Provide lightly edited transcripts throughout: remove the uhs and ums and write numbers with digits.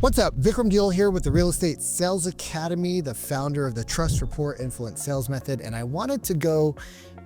What's up? Vikram Deol here with the Real Estate Sales Academy, the founder of the TRIS Rapport Influence Sales Method. And I wanted to go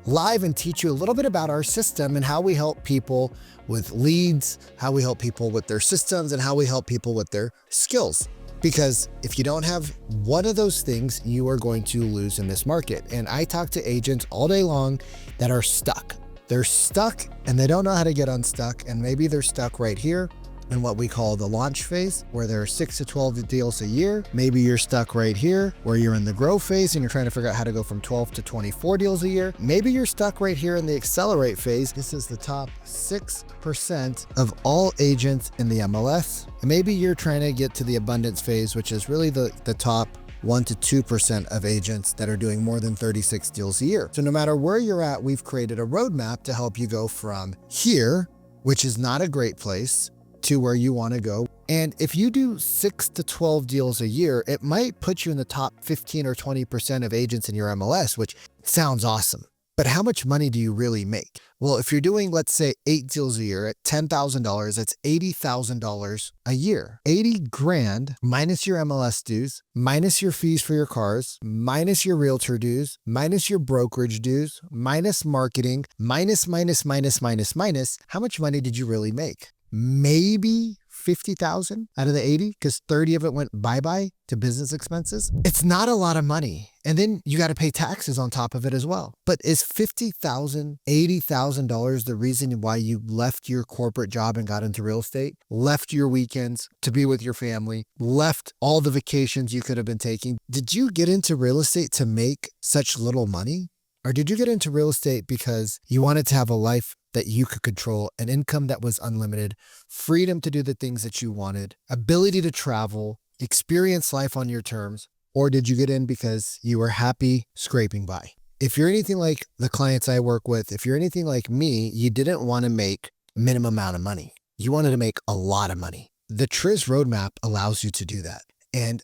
live and teach you a little bit about our system and how we help people with leads, how we help people with their systems, and how we help people with their skills. Because if you don't have one of those things, you are going to lose in this market. And I talk to agents all day long that are stuck. They're stuck and they don't know how to get unstuck. And maybe they're stuck right here in what we call the launch phase, where there are 6 to 12 deals a year. Maybe you're stuck right here where you're in the grow phase and you're trying to figure out how to go from 12 to 24 deals a year. Maybe you're stuck right here in the accelerate phase. This is the top 6% of all agents in the MLS. And maybe you're trying to get to the abundance phase, which is really the top 1 to 2% of agents that are doing more than 36 deals a year. So no matter where you're at, we've created a roadmap to help you go from here, which is not a great place, to where you want to go. And if you do 6 to 12 deals a year, it might put you in the top 15 or 20% of agents in your MLS, which sounds awesome. But how much money do you really make? Well, if you're doing, let's say 8 deals a year at $10,000, that's $80,000 a year. 80 grand minus your MLS dues, minus your fees for your cars, minus your realtor dues, minus your brokerage dues, minus marketing, minus. How much money did you really make? Maybe 50,000 out of the 80, because 30 of it went bye-bye to business expenses. It's not a lot of money. And then you got to pay taxes on top of it as well. But is $50,000, $80,000 the reason why you left your corporate job and got into real estate, left your weekends to be with your family, left all the vacations you could have been taking? Did you get into real estate to make such little money? Or did you get into real estate because you wanted to have a life that you could control, an income that was unlimited, freedom to do the things that you wanted, ability to travel, experience life on your terms? Or did you get in because you were happy scraping by? If you're anything like the clients I work with, if you're anything like me, you didn't want to make minimum amount of money. You wanted to make a lot of money. The TRIS roadmap allows you to do that. And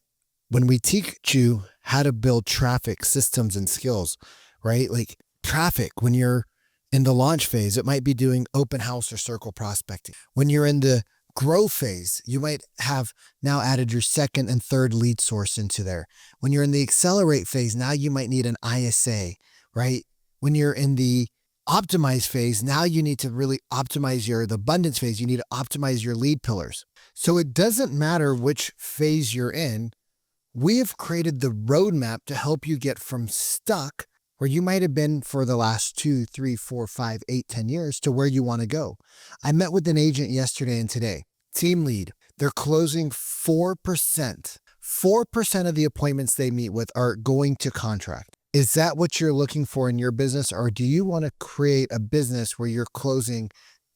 when we teach you how to build traffic systems and skills, right? Like traffic, when you're in the launch phase, it might be doing open house or circle prospecting. When you're in the grow phase, you might have now added your second and third lead source into there. When you're in the accelerate phase, now you might need an ISA, right? When you're in the optimize phase, now you need to really optimize the abundance phase. You need to optimize your lead pillars. So it doesn't matter which phase you're in. We have created the roadmap to help you get from stuck, where you might have been for the last 2, 3, 4, 5, 8, 10 years, to where you want to go. I met with an agent yesterday and today, team lead. They're closing 4%. 4% of the appointments they meet with are going to contract. Is that what you're looking for in your business? Or do you want to create a business where you're closing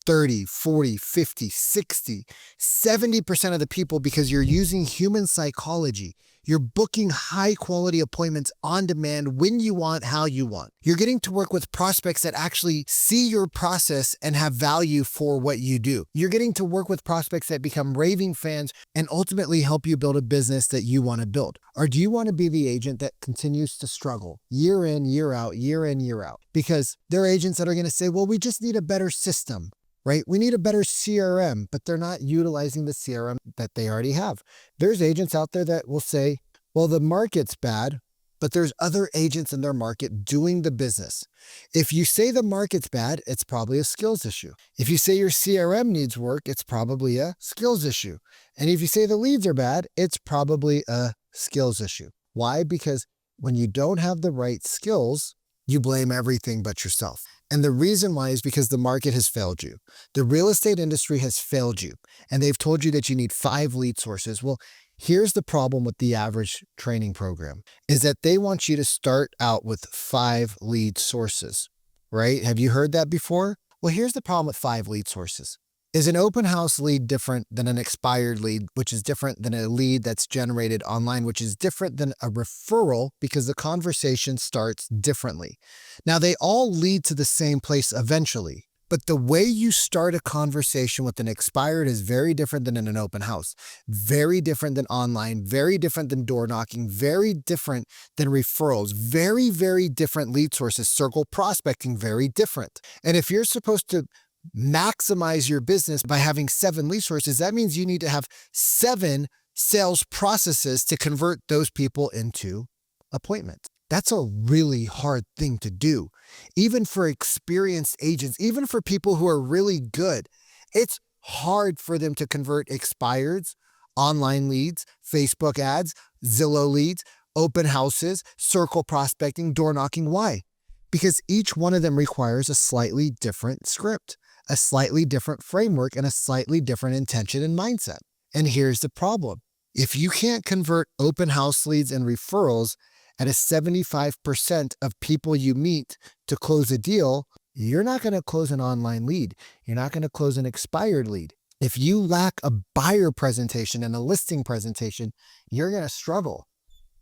30, 40, 50, 60, 70% of the people because you're using human psychology? You're booking high quality appointments on demand when you want, how you want. You're getting to work with prospects that actually see your process and have value for what you do. You're getting to work with prospects that become raving fans and ultimately help you build a business that you want to build. Or do you want to be the agent that continues to struggle year in, year out, year in, year out? Because there are agents that are going to say, well, we just need a better system, right? We need a better CRM, but they're not utilizing the CRM that they already have. There's agents out there that will say, well, the market's bad, but there's other agents in their market doing the business. If you say the market's bad, it's probably a skills issue. If you say your CRM needs work, it's probably a skills issue. And if you say the leads are bad, it's probably a skills issue. Why? Because when you don't have the right skills, you blame everything but yourself. And the reason why is because the market has failed you. The real estate industry has failed you. And they've told you that you need 5 lead sources. Well, here's the problem with the average training program, is that they want you to start out with 5 lead sources, right? Have you heard that before? Well, here's the problem with 5 lead sources. Is an open house lead different than an expired lead, which is different than a lead that's generated online, which is different than a referral because the conversation starts differently? Now, they all lead to the same place eventually, but the way you start a conversation with an expired is very different than in an open house, very different than online, very different than door knocking, very different than referrals, very, very different lead sources, circle prospecting, very different. And if you're supposed to maximize your business by having 7 lead sources, that means you need to have 7 sales processes to convert those people into appointments. That's a really hard thing to do. Even for experienced agents, even for people who are really good, it's hard for them to convert expireds, online leads, Facebook ads, Zillow leads, open houses, circle prospecting, door knocking. Why? Because each one of them requires a slightly different script, a slightly different framework, and a slightly different intention and mindset. And here's the problem. If you can't convert open house leads and referrals at a 75% of people you meet to close a deal, you're not going to close an online lead. You're not going to close an expired lead. If you lack a buyer presentation and a listing presentation, you're going to struggle.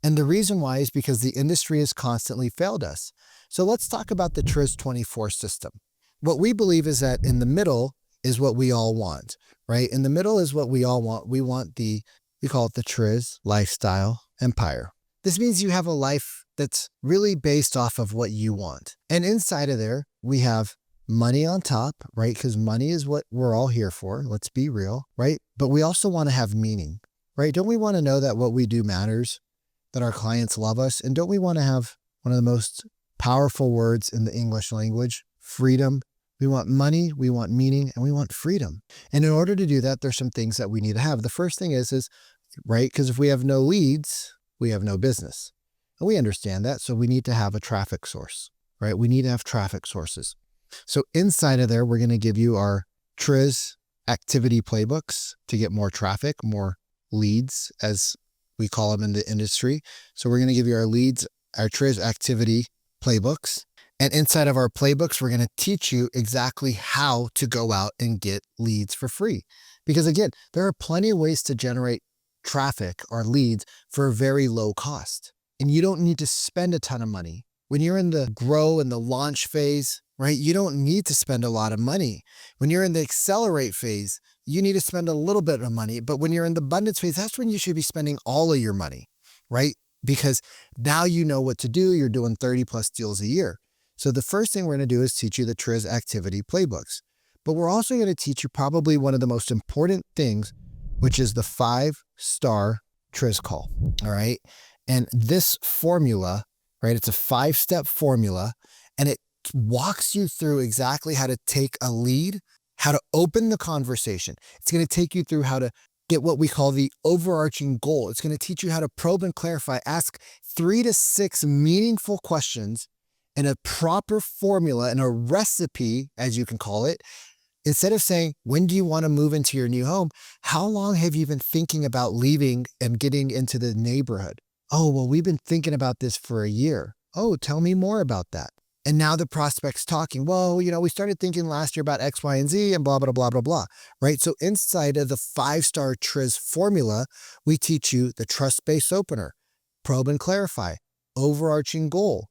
And the reason why is because the industry has constantly failed us. So let's talk about the TRIS 24 system. What we believe is that in the middle is what we all want, right? In the middle is what we all want. We want we call it the TRIS lifestyle empire. This means you have a life that's really based off of what you want. And inside of there, we have money on top, right? Because money is what we're all here for. Let's be real, right? But we also want to have meaning, right? Don't we want to know that what we do matters, that our clients love us? And don't we want to have one of the most powerful words in the English language, freedom? We want money, we want meaning, and we want freedom. And in order to do that, there's some things that we need to have. The first thing is right? Because if we have no leads, we have no business. And we understand that. So we need to have a traffic source, right? We need to have traffic sources. So inside of there, we're going to give you our TRIS activity playbooks to get more traffic, more leads, as we call them in the industry. So we're going to give you our leads, our TRIS activity playbooks. And inside of our playbooks, we're going to teach you exactly how to go out and get leads for free. Because again, there are plenty of ways to generate traffic or leads for a very low cost. And you don't need to spend a ton of money. When you're in the grow and the launch phase, right, you don't need to spend a lot of money. When you're in the accelerate phase, you need to spend a little bit of money. But when you're in the abundance phase, that's when you should be spending all of your money, right? Because now you know what to do. You're doing 30 plus deals a year. So the first thing we're going to do is teach you the TRIS activity playbooks. But we're also going to teach you probably one of the most important things, which is the 5-star TRIS call. All right. And this formula, right, it's a 5-step formula, and it walks you through exactly how to take a lead, how to open the conversation. It's going to take you through how to get what we call the overarching goal. It's going to teach you how to probe and clarify, ask 3 to 6 meaningful questions in a proper formula and a recipe, as you can call it. Instead of saying, when do you want to move into your new home? How long have you been thinking about leaving and getting into the neighborhood? Oh, well, we've been thinking about this for a year. Oh, tell me more about that. And now the prospect's talking, well, we started thinking last year about X, Y, and Z and blah, blah, blah, blah, blah, right? So inside of the 5-star TRIS formula, we teach you the trust-based opener, probe and clarify, overarching goal.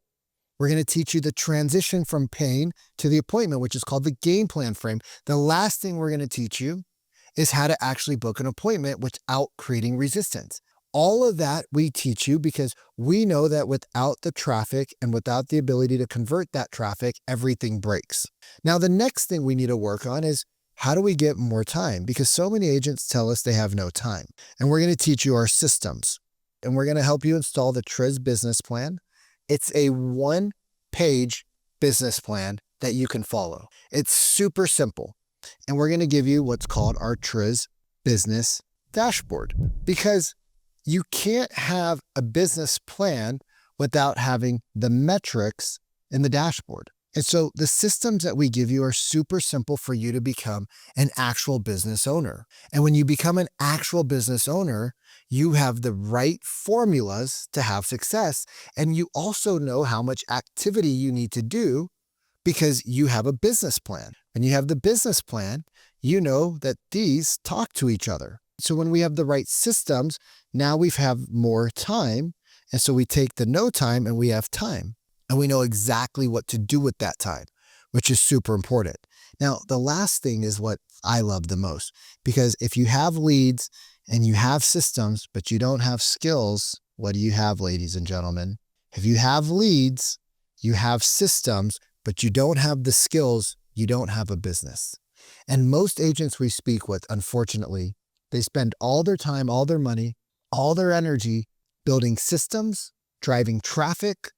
We're going to teach you the transition from pain to the appointment, which is called the game plan frame. The last thing we're going to teach you is how to actually book an appointment without creating resistance. All of that we teach you because we know that without the traffic and without the ability to convert that traffic, everything breaks. Now, the next thing we need to work on is how do we get more time? Because so many agents tell us they have no time. And we're going to teach you our systems. And we're going to help you install the TRIS business plan. It's a 1-page business plan that you can follow. It's super simple. And we're going to give you what's called our TRIS business dashboard, because you can't have a business plan without having the metrics in the dashboard. And so the systems that we give you are super simple for you to become an actual business owner. And when you become an actual business owner, you have the right formulas to have success. And you also know how much activity you need to do because you have a business plan. When you have the business plan, you know that these talk to each other. So when we have the right systems, now we have more time. And so we take the no time and we have time. And we know exactly what to do with that time, which is super important. Now, the last thing is what I love the most, because if you have leads and you have systems, but you don't have skills, what do you have, ladies and gentlemen? If you have leads, you have systems, but you don't have the skills, you don't have a business. And most agents we speak with, unfortunately, They spend all their time, all their money, all their energy building systems, driving traffic,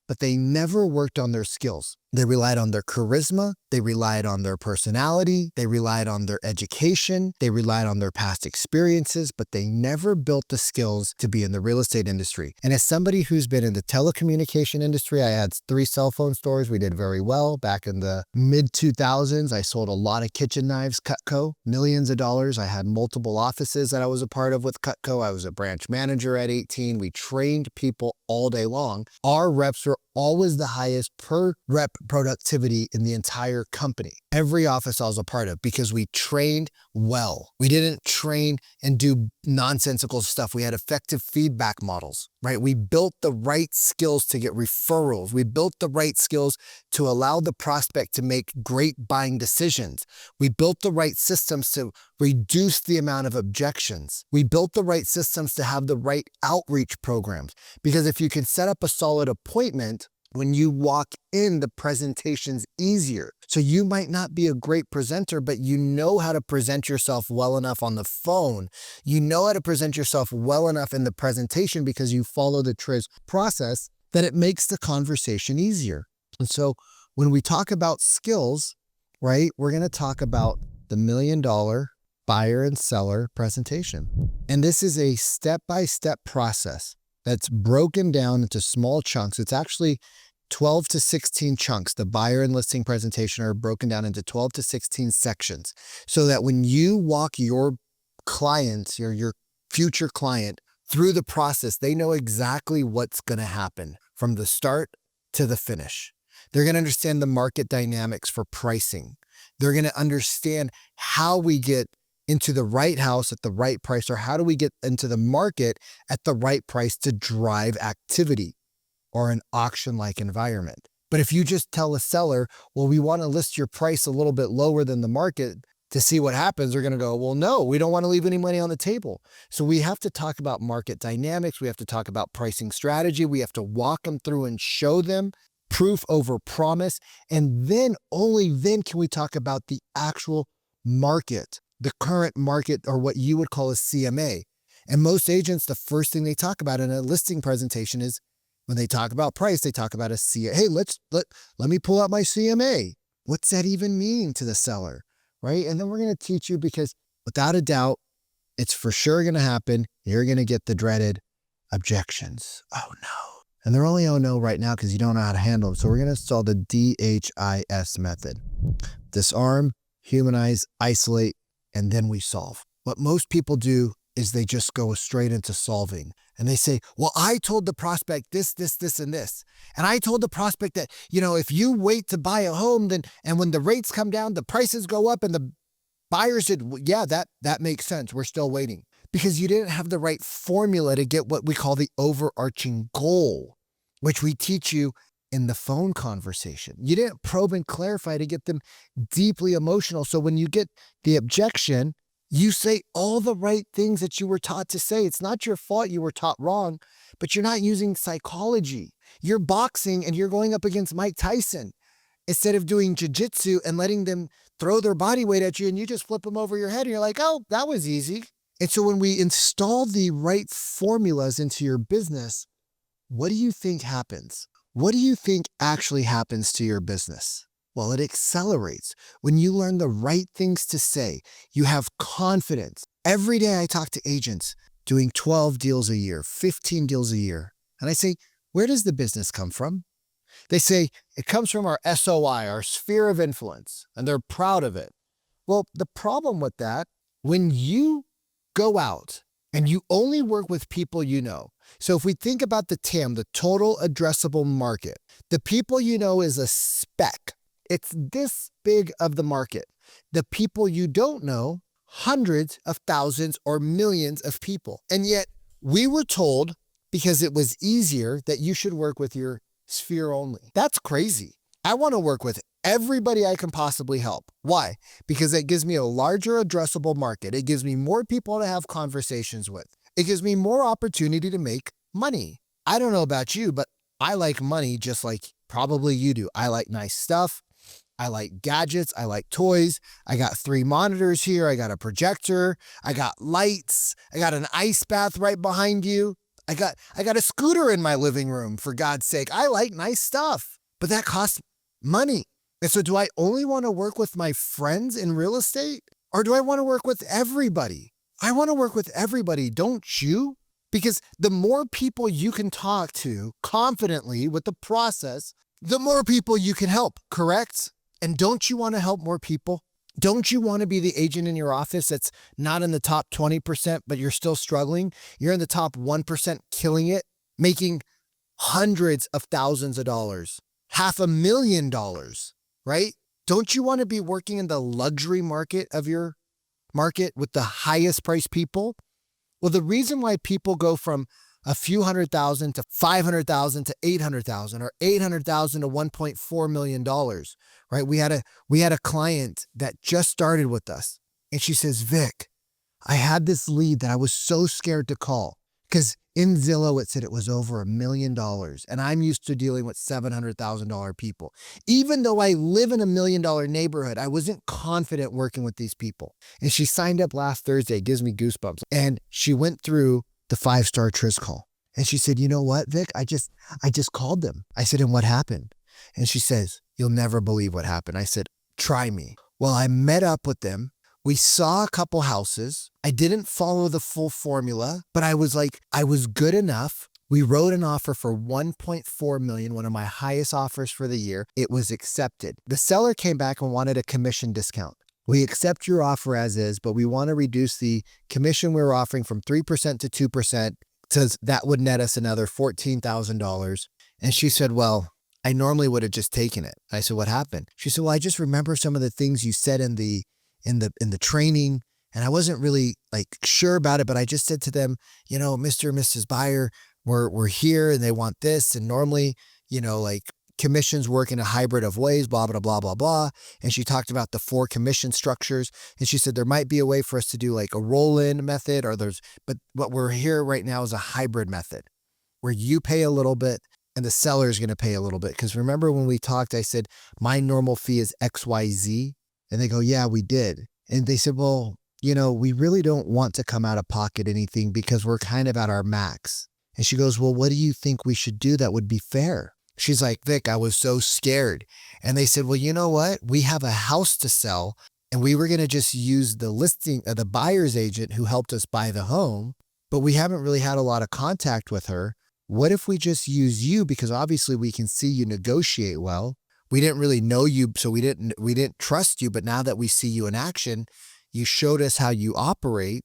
but they never worked on their skills. They relied on their charisma, they relied on their personality, they relied on their education, they relied on their past experiences, but they never built the skills to be in the real estate industry. And as somebody who's been in the telecommunication industry, I had 3 cell phone stores. We did very well. Back in the mid 2000s, I sold a lot of kitchen knives, Cutco, millions of dollars. I had multiple offices that I was a part of with Cutco. I was a branch manager at 18. We trained people all day long. Our reps were always the highest per rep productivity in the entire company. Every office I was a part of, because we trained well. We didn't train and do nonsensical stuff. We had effective feedback models, right? We built the right skills to get referrals. We built the right skills to allow the prospect to make great buying decisions. We built the right systems to reduce the amount of objections. We built the right systems to have the right outreach programs. Because if you can set up a solid appointment, when you walk in, the presentation's easier. So you might not be a great presenter, but you know how to present yourself well enough on the phone. You know how to present yourself well enough in the presentation because you follow the TRIS process that it makes the conversation easier. And so when we talk about skills, right, we're going to talk about the $1 million buyer and seller presentation. And this is a step-by-step process that's broken down into small chunks. It's actually 12 to 16 chunks. The buyer and listing presentation are broken down into 12 to 16 sections, so that when you walk your clients, your future client, through the process, they know exactly what's going to happen from the start to the finish. They're going to understand the market dynamics for pricing. They're going to understand how we get into the right house at the right price, or how do we get into the market at the right price to drive activity or an auction-like environment. But if you just tell a seller, well, we want to list your price a little bit lower than the market to see what happens, they're going to go, well, no, we don't want to leave any money on the table. So we have to talk about market dynamics. We have to talk about pricing strategy. We have to walk them through and show them proof over promise. And then, only then, can we talk about the actual market, the current market, or what you would call a CMA. And most agents, the first thing they talk about in a listing presentation is, when they talk about price, they talk about a CMA. Hey, let me pull out my CMA. What's that even mean to the seller, right? And then we're going to teach you, because without a doubt, it's for sure going to happen. You're going to get the dreaded objections. Oh no. And they're only oh no right now because you don't know how to handle them. So we're going to install the DHIS method. Disarm, humanize, isolate, and then we solve. What most people do is they just go straight into solving. And they say, well, I told the prospect this, and this. And I told the prospect that, if you wait to buy a home, and when the rates come down, the prices go up. And the buyer said, well, yeah, that makes sense. We're still waiting. Because you didn't have the right formula to get what we call the overarching goal, which we teach you in the phone conversation. You didn't probe and clarify to get them deeply emotional. So when you get the objection, you say all the right things that you were taught to say. It's not your fault you were taught wrong, but you're not using psychology. You're boxing and you're going up against Mike Tyson instead of doing jiu-jitsu and letting them throw their body weight at you, and you just flip them over your head and you're like, oh, that was easy. And so when we install the right formulas into your business, what do you think happens? What do you think actually happens to your business? Well, it accelerates. When you learn the right things to say, you have confidence. Every day I talk to agents doing 12 deals a year, 15 deals a year. And I say, where does the business come from? They say, it comes from our SOI, our sphere of influence, and they're proud of it. Well, the problem with that, when you go out and you only work with people you know. So if we think about the TAM, the total addressable market, the people you know is a speck. It's this big of the market. The people you don't know, hundreds of thousands or millions of people. And yet we were told, because it was easier, that you should work with your sphere only. That's crazy. I want to work with everybody I can possibly help. Why? Because it gives me a larger addressable market. It gives me more people to have conversations with. It gives me more opportunity to make money. I don't know about you, but I like money just like probably you do. I like nice stuff. I like gadgets. I like toys. I got 3 monitors here. I got a projector. I got lights. I got an ice bath right behind you. I got a scooter in my living room, for God's sake. I like nice stuff, but that costs money. And so do I only want to work with my friends in real estate, or do I want to work with everybody? I want to work with everybody, don't you? Because the more people you can talk to confidently with the process, the more people you can help, correct? And don't you want to help more people? Don't you want to be the agent in your office that's not in the top 20%, but you're still struggling? You're in the top 1%, killing it, making hundreds of thousands of dollars, $500,000, right? Don't you want to be working in the luxury market of your market with the highest price people? Well, the reason why people go from a few $100,000 to $500,000 to $800,000 or $800,000 to $1.4 million, right? We had a client that just started with us, and she says, Vic, I had this lead that I was so scared to call because in Zillow it said it was over $1 million, and I'm used to dealing with $700,000 people. Even though I live in $1 million neighborhood, I wasn't confident working with these people. And she signed up last Thursday, gives me goosebumps, and she went through the 5-star TRIS call. And she said, you know what, Vic, I just called them. I said, and what happened? And she says, you'll never believe what happened. I said, try me. Well, I met up with them. We saw a couple houses. I didn't follow the full formula, but I was good enough. We wrote an offer for $1.4 million, one of my highest offers for the year. It was accepted. The seller came back and wanted a commission discount. We accept your offer as is, but we want to reduce the commission we're offering from 3% to 2%, because that would net us another $14,000. And she said, well, I normally would have just taken it. I said, what happened? She said, well, I just remember some of the things you said in the training, and I wasn't really sure about it, but I just said to them, Mr. and Mrs. Buyer, we're here and they want this. And normally, commissions work in a hybrid of ways, blah, blah, blah, blah, blah. And she talked about the 4 commission structures. And she said, there might be a way for us to do a roll-in method, but what we're here right now is a hybrid method where you pay a little bit and the seller is going to pay a little bit. Because remember when we talked, I said, my normal fee is XYZ. And they go, yeah, we did. And they said, well, we really don't want to come out of pocket anything because we're kind of at our max. And she goes, well, what do you think we should do that would be fair? She's like, Vic, I was so scared. And they said, well, you know what? We have a house to sell and we were going to just use the listing of the buyer's agent who helped us buy the home, but we haven't really had a lot of contact with her. What if we just use you? Because obviously we can see you negotiate well. We didn't really know you, so we didn't trust you. But now that we see you in action, you showed us how you operate.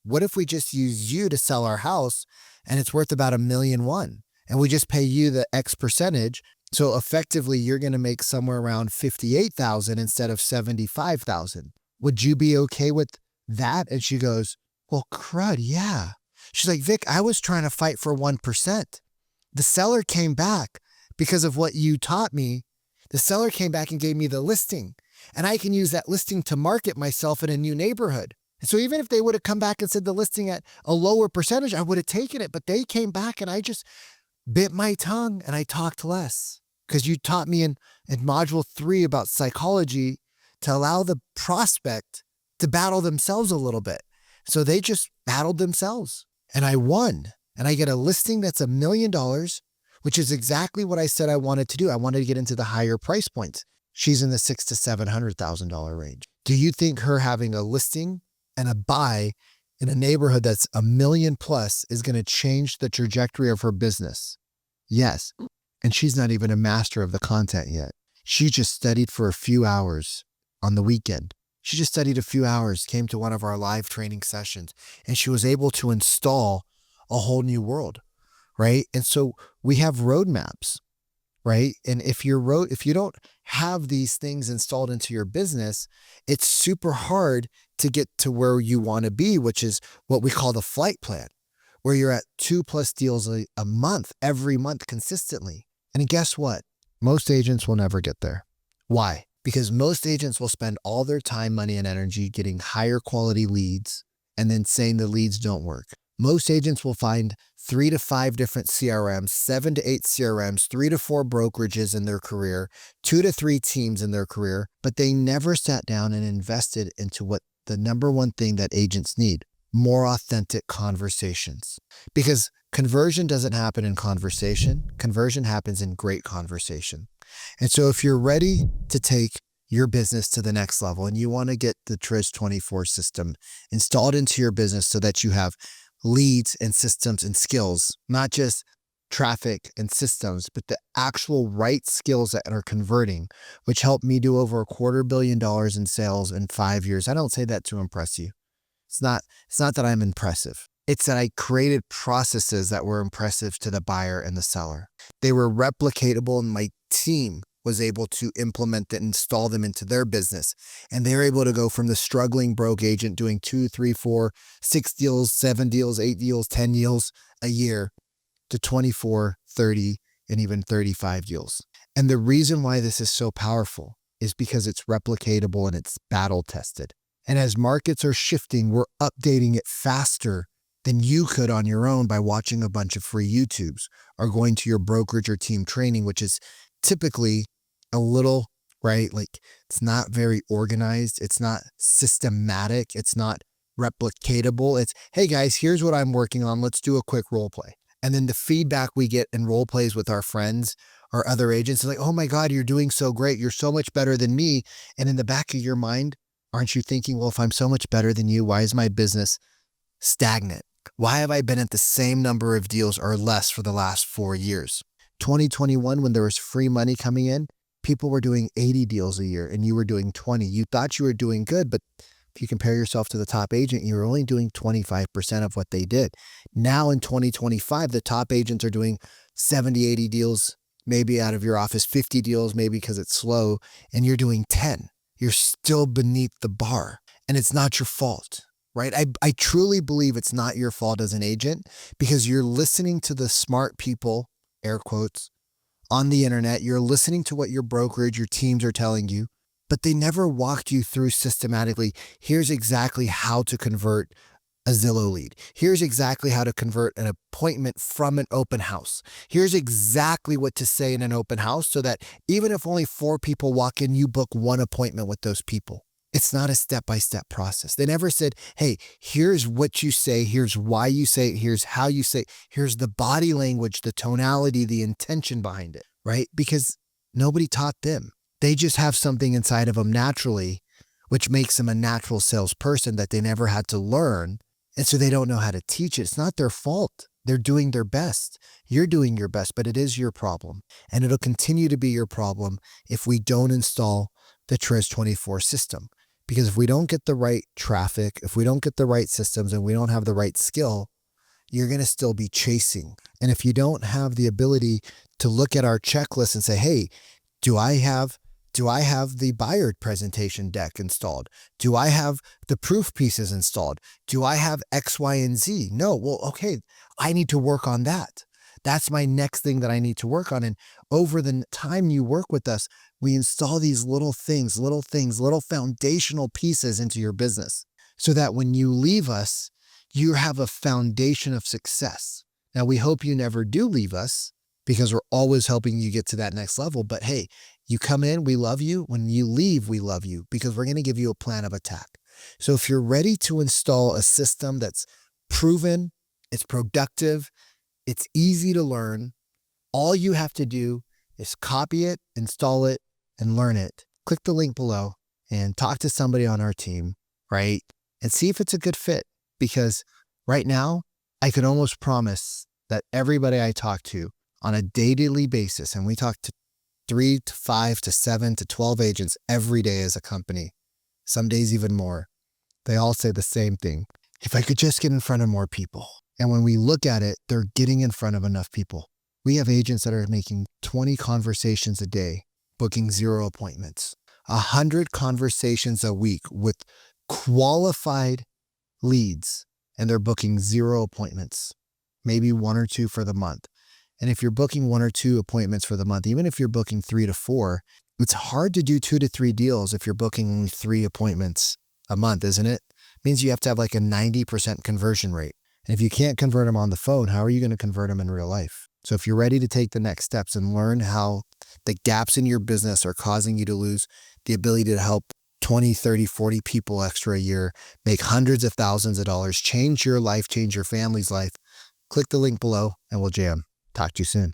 What if we just use you to sell our house and it's worth about $1.1 million? And we just pay you the X percentage. So effectively, you're going to make somewhere around $58,000 instead of $75,000. Would you be okay with that? And she goes, well, crud, yeah. She's like, Vic, I was trying to fight for 1%. The seller came back because of what you taught me. The seller came back and gave me the listing, and I can use that listing to market myself in a new neighborhood. And so even if they would have come back and said the listing at a lower percentage, I would have taken it. But they came back and I just bit my tongue and I talked less, because you taught me in module 3 about psychology to allow the prospect to battle themselves a little bit. So they just battled themselves and I won, and I get a listing that's $1 million, which is exactly what I said I wanted to do. I wanted to get into the higher price points. She's in the $600,000 to $700,000 range. Do you think her having a listing and a buy in a neighborhood that's $1 million plus is going to change the trajectory of her business? Yes. And she's not even a master of the content yet. She just studied for a few hours on the weekend. She just studied a few hours, came to one of our live training sessions, and she was able to install a whole new world, right? And so we have roadmaps, right? And if you don't have these things installed into your business, it's super hard to get to where you want to be, which is what we call the flight plan, where you're at 2+ deals a month, every month consistently. And guess what? Most agents will never get there. Why? Because most agents will spend all their time, money, and energy getting higher quality leads and then saying the leads don't work. Most agents will find 3 to 5 different CRMs, 7 to 8 CRMs, 3 to 4 brokerages in their career, 2 to 3 teams in their career, but they never sat down and invested into what the number one thing that agents need: more authentic conversations. Because conversion doesn't happen in conversation, conversion happens in great conversation. And so if you're ready to take your business to the next level and you want to get the TRIS 24 system installed into your business so that you have leads and systems and skills, not just traffic and systems, but the actual right skills that are converting, which helped me do over $250 million in sales in 5 years. I don't say that to impress you. It's not that I'm impressive. It's that I created processes that were impressive to the buyer and the seller. They were replicatable, and my team was able to implement it and install them into their business. And they're able to go from the struggling broke agent doing 2, 3, 4, 6 deals, 7 deals, 8 deals, 10 deals a year to 24, 30, and even 35 deals. And the reason why this is so powerful is because it's replicatable and it's battle tested. And as markets are shifting, we're updating it faster than you could on your own by watching a bunch of free YouTubes or going to your brokerage or team training, which is typically a little, right? Like, it's not very organized. It's not systematic. It's not replicatable. It's, hey guys, here's what I'm working on. Let's do a quick role play. And then the feedback we get in role plays with our friends or other agents is like, oh my God, you're doing so great. You're so much better than me. And in the back of your mind, aren't you thinking, well, if I'm so much better than you, why is my business stagnant? Why have I been at the same number of deals or less for the last 4 years? 2021, when there was free money coming in, people were doing 80 deals a year and you were doing 20. You thought you were doing good, but if you compare yourself to the top agent, you're only doing 25% of what they did. Now in 2025, the top agents are doing 70, 80 deals, maybe out of your office, 50 deals, maybe because it's slow, and you're doing 10. You're still beneath the bar, and it's not your fault, right? I truly believe it's not your fault as an agent, because you're listening to the smart people, air quotes, on the internet. You're listening to what your brokerage, your teams are telling you, but they never walked you through systematically. Here's exactly how to convert a Zillow lead. Here's exactly how to convert an appointment from an open house. Here's exactly what to say in an open house so that even if only 4 people walk in, you book 1 appointment with those people. It's not a step-by-step process. They never said, hey, here's what you say, here's why you say it, here's how you say it, here's the body language, the tonality, the intention behind it, right? Because nobody taught them. They just have something inside of them naturally, which makes them a natural salesperson that they never had to learn. And so they don't know how to teach it. It's not their fault. They're doing their best. You're doing your best, but it is your problem. And it'll continue to be your problem if we don't install the TRIS 24 system. Because if we don't get the right traffic, if we don't get the right systems, and we don't have the right skill, you're going to still be chasing. And if you don't have the ability to look at our checklist and say, hey, do I have the buyer presentation deck installed? Do I have the proof pieces installed? Do I have X, Y, and Z? No. Well, okay, I need to work on that. That's my next thing that I need to work on. And over the time you work with us, we install these little things, little foundational pieces into your business so that when you leave us, you have a foundation of success. Now, we hope you never do leave us because we're always helping you get to that next level. But hey, you come in, we love you. When you leave, we love you because we're going to give you a plan of attack. So if you're ready to install a system that's proven, it's productive, it's easy to learn, all you have to do is copy it, install it, and learn it. Click the link below and talk to somebody on our team, right? And see if it's a good fit. Because right now, I could almost promise that everybody I talk to on a daily basis, and we talk to 3 to 5 to 7 to 12 agents every day as a company, some days even more, they all say the same thing. If I could just get in front of more people. And when we look at it, they're getting in front of enough people. We have agents that are making 20 conversations a day, booking 0 appointments, 100 conversations a week with qualified leads, and they're booking 0 appointments, maybe 1 or 2 for the month. And if you're booking 1 or 2 appointments for the month, even if you're booking 3 to 4, it's hard to do 2 to 3 deals if you're booking only 3 appointments a month, isn't it? It means you have to have like a 90% conversion rate. And if you can't convert them on the phone, how are you going to convert them in real life? So if you're ready to take the next steps and learn how the gaps in your business are causing you to lose the ability to help 20, 30, 40 people extra a year, make hundreds of thousands of dollars, change your life, change your family's life, click the link below and we'll jam. Talk to you soon.